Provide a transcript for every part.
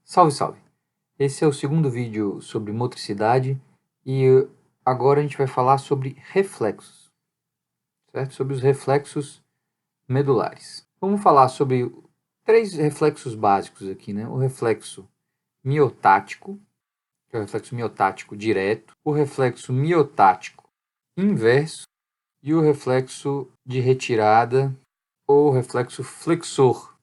Salve, salve! Esse é o segundo vídeo sobre motricidade e agora a gente vai falar sobre reflexos, certo? Sobre os reflexos medulares. Vamos falar sobre três reflexos básicos aqui, né? O reflexo miotático, que é o reflexo miotático direto, o reflexo miotático inverso e o reflexo de retirada ou reflexo flexor.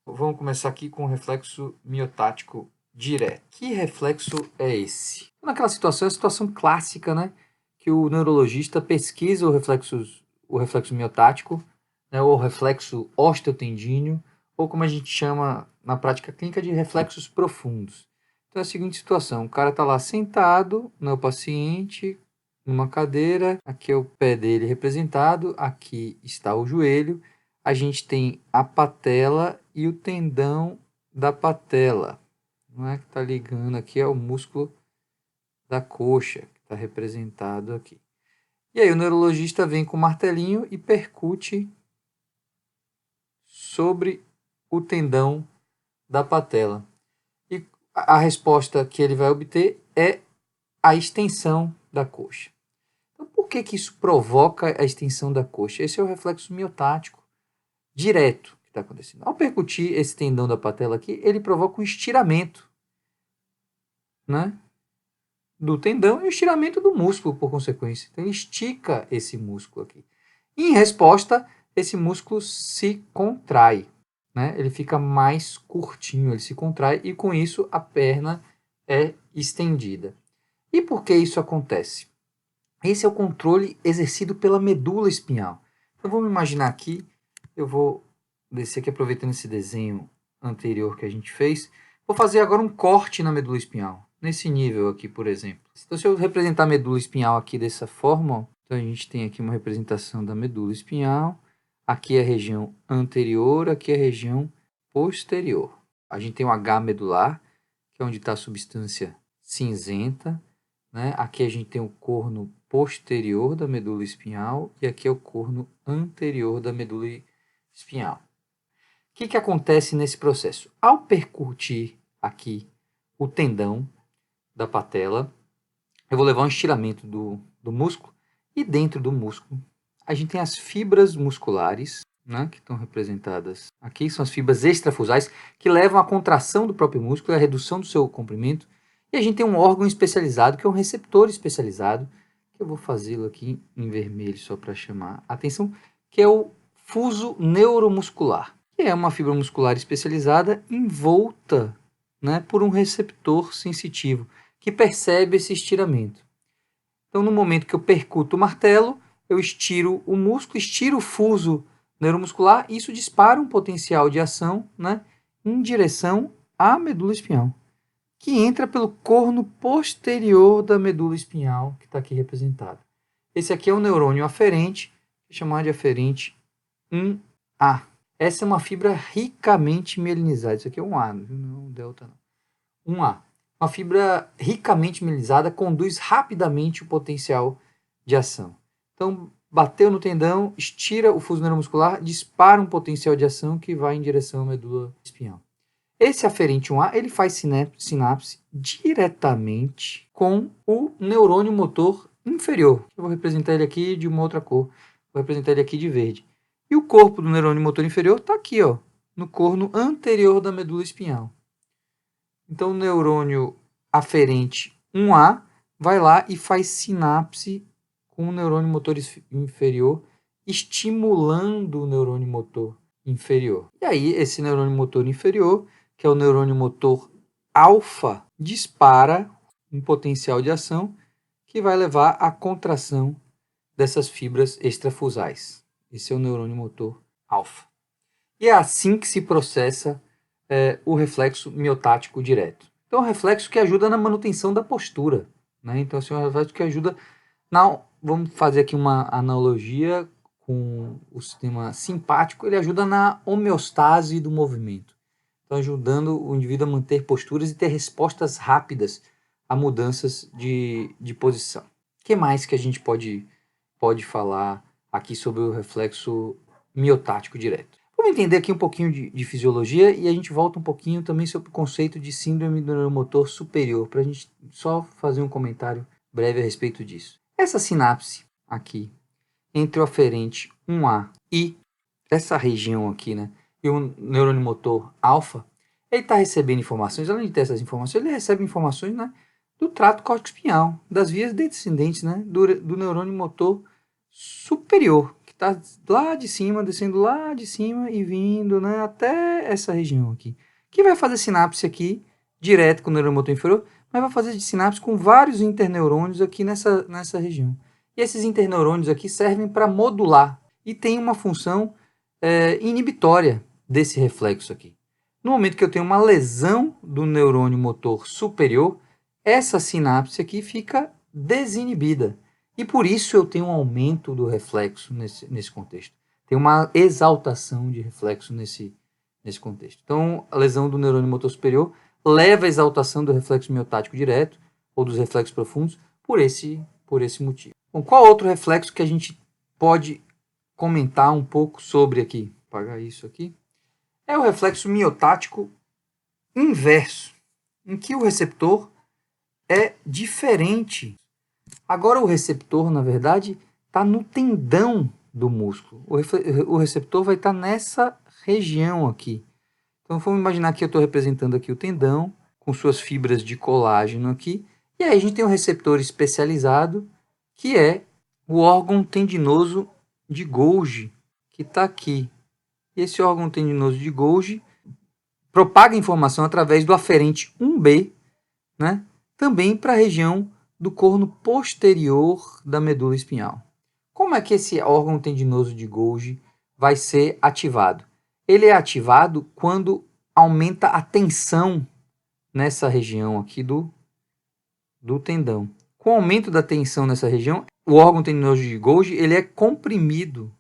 Vamos começar aqui com o reflexo miotático direto. Que reflexo é esse? Naquela situação, é a situação clássica, né? Que o neurologista pesquisa o reflexo miotático, né, ou reflexo osteotendíneo, ou como a gente chama na prática clínica de reflexos profundos. Então é a seguinte situação, o cara está lá sentado, né, o paciente, numa cadeira, aqui é o pé dele representado, aqui está o joelho, a gente tem a patela e o tendão da patela, não é, que está ligando aqui ao músculo da coxa, que está representado aqui. E aí o neurologista vem com o martelinho e percute sobre o tendão da patela. E a resposta que ele vai obter é a extensão da coxa. Então, por que isso provoca a extensão da coxa? Esse é o reflexo miotático direto que está acontecendo. Ao percutir esse tendão da patela aqui, ele provoca um estiramento, né, do tendão e o estiramento do músculo, por consequência. Então, ele estica esse músculo aqui. E, em resposta, esse músculo se contrai, né? Ele fica mais curtinho, ele se contrai e, com isso, a perna é estendida. E por que isso acontece? Esse é o controle exercido pela medula espinhal. Então, vamos imaginar aqui, eu vou descer aqui aproveitando esse desenho anterior que a gente fez, vou fazer agora um corte na medula espinhal, nesse nível aqui, por exemplo. Então, se eu representar a medula espinhal aqui dessa forma, ó, então a gente tem aqui uma representação da medula espinhal, aqui é a região anterior, aqui é a região posterior. A gente tem o H medular, que é onde está a substância cinzenta, né? Aqui a gente tem o corno posterior da medula espinhal e aqui é o corno anterior da medula espinhal. O que acontece nesse processo? Ao percutir aqui o tendão da patela, eu vou levar um estiramento do músculo e dentro do músculo a gente tem as fibras musculares, né, que estão representadas aqui, são as fibras extrafusais que levam à contração do próprio músculo e à redução do seu comprimento. E a gente tem um órgão especializado, que é um receptor especializado, que eu vou fazê-lo aqui em vermelho só para chamar a atenção, que é o fuso neuromuscular, que é uma fibra muscular especializada envolta, né, por um receptor sensitivo, que percebe esse estiramento. Então, no momento que eu percuto o martelo, eu estiro o músculo, estiro o fuso neuromuscular, e isso dispara um potencial de ação, né, em direção à medula espinhal, que entra pelo corno posterior da medula espinhal, que está aqui representado. Esse aqui é o neurônio aferente, chamado de aferente 1A. Essa é uma fibra ricamente mielinizada. Isso aqui é um A, não é um delta, não. 1A. Uma fibra ricamente mielinizada conduz rapidamente o potencial de ação. Então, bateu no tendão, estira o fuso neuromuscular, dispara um potencial de ação que vai em direção à medula espinhal. Esse aferente 1A, ele faz sinapse diretamente com o neurônio motor inferior. Eu vou representar ele aqui de uma outra cor. Vou representar ele aqui de verde. E o corpo do neurônio motor inferior está aqui, ó, no corno anterior da medula espinhal. Então, o neurônio aferente 1A vai lá e faz sinapse com o neurônio motor inferior, estimulando o neurônio motor inferior. E aí, esse neurônio motor inferior, que é o neurônio motor alfa, dispara um potencial de ação que vai levar à contração dessas fibras extrafusais. Esse é o neurônio motor alfa. E é assim que se processa o reflexo miotático direto. Então, é um reflexo que ajuda na manutenção da postura, né? Então, assim, é um reflexo que ajuda vamos fazer aqui uma analogia com o sistema simpático, ele ajuda na homeostase do movimento. Então, ajudando o indivíduo a manter posturas e ter respostas rápidas a mudanças de posição. O que mais que a gente pode falar aqui sobre o reflexo miotático direto? Vamos entender aqui um pouquinho de fisiologia e a gente volta um pouquinho também sobre o conceito de síndrome do neuromotor superior, para a gente só fazer um comentário breve a respeito disso. Essa sinapse aqui, entre o aferente 1A e essa região aqui, né, e o neurônio motor alfa, ele está recebendo informações, além de ter essas informações, ele recebe informações, né, do trato córtico-espinhal, das vias descendentes, né, do neurônio motor superior, que está lá de cima, descendo lá de cima e vindo, né, até essa região aqui, que vai fazer sinapse aqui, direto com o neurônio motor inferior, mas vai fazer de sinapse com vários interneurônios aqui nessa região. E esses interneurônios aqui servem para modular e tem uma função inibitória desse reflexo aqui. No momento que eu tenho uma lesão do neurônio motor superior, essa sinapse aqui fica desinibida. E por isso eu tenho um aumento do reflexo nesse contexto. Tem uma exaltação de reflexo nesse contexto. Então, a lesão do neurônio motor superior leva à exaltação do reflexo miotático direto ou dos reflexos profundos por esse motivo. Bom, qual outro reflexo que a gente pode comentar um pouco sobre aqui? Vou apagar isso aqui. É o reflexo miotático inverso, em que o receptor é diferente. Agora o receptor, na verdade, está no tendão do músculo. O receptor vai estar nessa região aqui. Então vamos imaginar que eu estou representando aqui o tendão, com suas fibras de colágeno aqui. E aí a gente tem um receptor especializado, que é o órgão tendinoso de Golgi, que está aqui. E esse órgão tendinoso de Golgi propaga informação através do aferente 1B, né, também para a região do corno posterior da medula espinhal. Como é que esse órgão tendinoso de Golgi vai ser ativado? Ele é ativado quando aumenta a tensão nessa região aqui do tendão. Com o aumento da tensão nessa região, o órgão tendinoso de Golgi ele é comprimido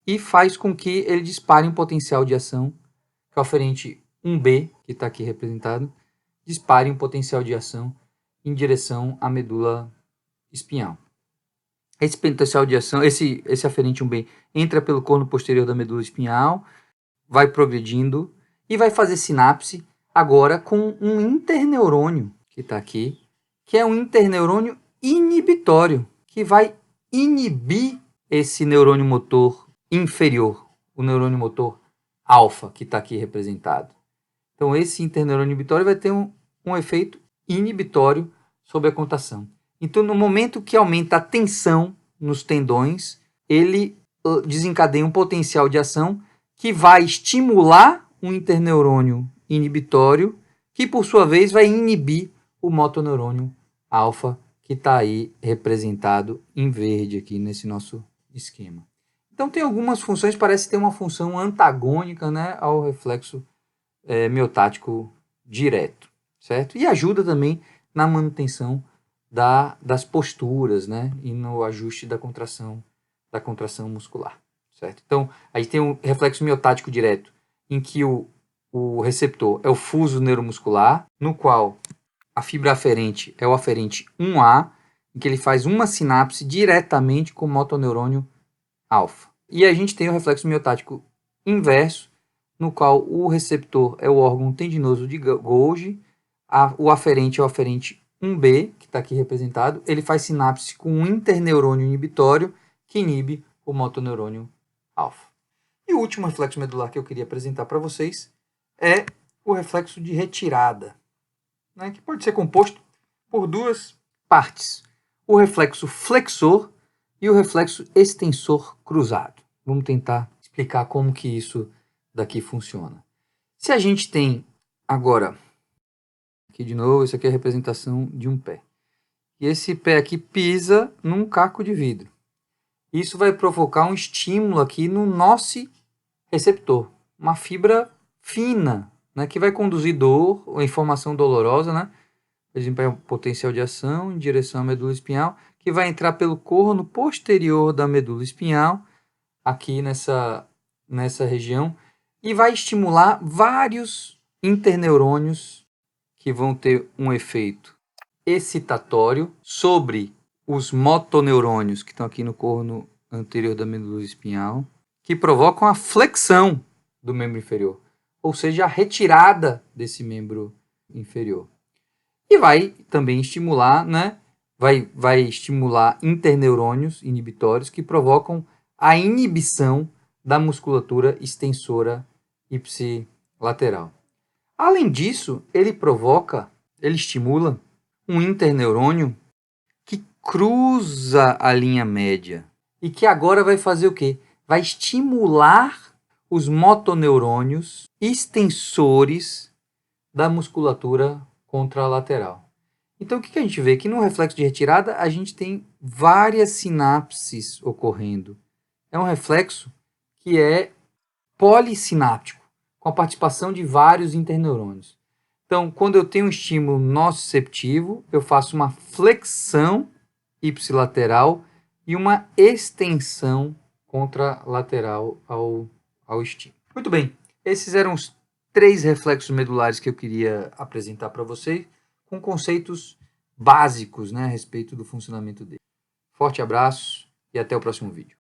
e faz com que ele dispare um potencial de ação, que é o aferente 1B, que está aqui representado, dispare um potencial de ação em direção à medula espinhal. Esse potencial de ação, esse aferente 1B, entra pelo corno posterior da medula espinhal, vai progredindo e vai fazer sinapse agora com um interneurônio, que está aqui, que é um interneurônio inibitório, que vai inibir esse neurônio motor inferior, o neurônio motor alfa, que está aqui representado. Então, esse interneurônio inibitório vai ter um efeito inibitório sobre a contração. Então, no momento que aumenta a tensão nos tendões, ele desencadeia um potencial de ação que vai estimular um interneurônio inibitório, que por sua vez vai inibir o motoneurônio alfa, que está aí representado em verde aqui nesse nosso esquema. Então tem algumas funções, parece ter uma função antagônica, né, ao reflexo miotático direto, certo? E ajuda também na manutenção das posturas, né, e no ajuste da contração muscular, certo? Então, a gente tem um reflexo miotático direto, em que o receptor é o fuso neuromuscular, no qual a fibra aferente é o aferente 1A, em que ele faz uma sinapse diretamente com o motoneurônio alfa. E a gente tem o reflexo miotático inverso, no qual o receptor é o órgão tendinoso de Golgi, o aferente é o aferente 1B, que está aqui representado, ele faz sinapse com um interneurônio inibitório que inibe o motoneurônio alfa. E o último reflexo medular que eu queria apresentar para vocês é o reflexo de retirada, né, que pode ser composto por duas partes, o reflexo flexor e o reflexo extensor cruzado. Vamos tentar explicar como que isso daqui funciona. Se a gente tem agora, aqui de novo, isso aqui é a representação de um pé. E esse pé aqui pisa num caco de vidro. Isso vai provocar um estímulo aqui no nosso receptor, uma fibra fina, né, que vai conduzir dor ou informação dolorosa, né, desempenhar um potencial de ação em direção à medula espinhal, que vai entrar pelo corno posterior da medula espinhal, aqui nessa região, e vai estimular vários interneurônios que vão ter um efeito excitatório sobre os motoneurônios que estão aqui no corno anterior da medula espinhal, que provocam a flexão do membro inferior, ou seja, a retirada desse membro inferior. E vai também estimular, né? Vai estimular interneurônios inibitórios que provocam a inibição da musculatura extensora ipsilateral. Além disso, ele estimula um interneurônio que cruza a linha média e que agora vai fazer o quê? Vai estimular os motoneurônios extensores da musculatura contralateral. Então, o que a gente vê? Que no reflexo de retirada, a gente tem várias sinapses ocorrendo. É um reflexo que é polissináptico, com a participação de vários interneurônios. Então, quando eu tenho um estímulo nociceptivo, eu faço uma flexão ipsilateral e uma extensão contralateral ao estímulo. Muito bem, esses eram os 3 reflexos medulares que eu queria apresentar para vocês, com conceitos básicos, né, a respeito do funcionamento dele. Forte abraço e até o próximo vídeo.